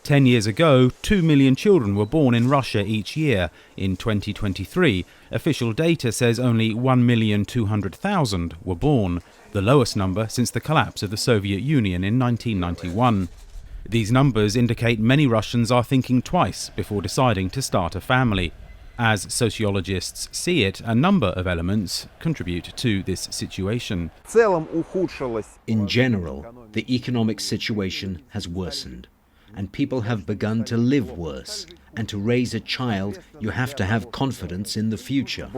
10 years ago, 2 million children were born in Russia each year. In 2023, official data says only 1,200,000 were born, the lowest number since the collapse of the Soviet Union in 1991. These numbers indicate many Russians are thinking twice before deciding to start a family. As sociologists see it, a number of elements contribute to this situation. In general, the economic situation has worsened, and people have begun to live worse. And to raise a child, you have to have confidence in the future.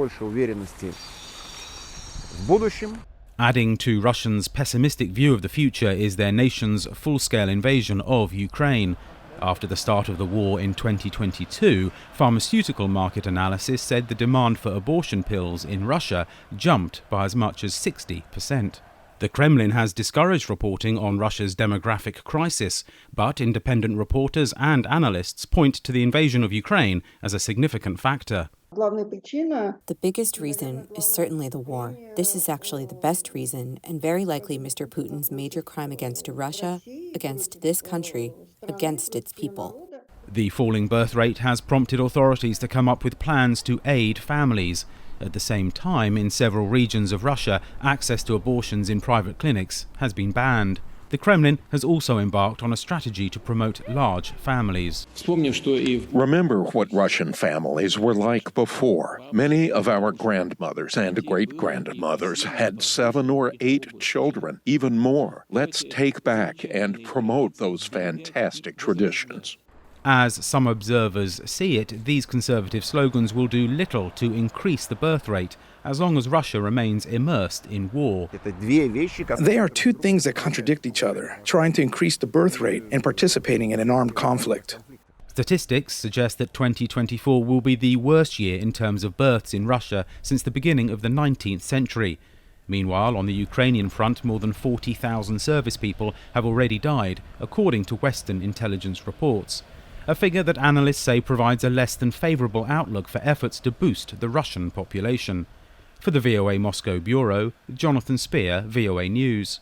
Adding to Russians' pessimistic view of the future is their nation's full-scale invasion of Ukraine. After the start of the war in 2022, pharmaceutical market analysis said the demand for abortion pills in Russia jumped by as much as 60%. The Kremlin has discouraged reporting on Russia's demographic crisis, but independent reporters and analysts point to the invasion of Ukraine as a significant factor. The biggest reason is certainly the war. This is actually the best reason, and very likely Mr. Putin's major crime against Russia, against this country, against its people. The falling birth rate has prompted authorities to come up with plans to aid families. At the same time, in several regions of Russia, access to abortions in private clinics has been banned. The Kremlin has also embarked on a strategy to promote large families. Remember what Russian families were like before. Many of our grandmothers and great-grandmothers had 7 or 8 children, even more. Let's take back and promote those fantastic traditions. As some observers see it, these conservative slogans will do little to increase the birth rate as long as Russia remains immersed in war. They are two things that contradict each other, trying to increase the birth rate and participating in an armed conflict. Statistics suggest that 2024 will be the worst year in terms of births in Russia since the beginning of the 19th century. Meanwhile, on the Ukrainian front, more than 40,000 service people have already died, according to Western intelligence reports. A figure that analysts say provides a less than favourable outlook for efforts to boost the Russian population. For the VOA Moscow Bureau, Jonathan Spier, VOA News.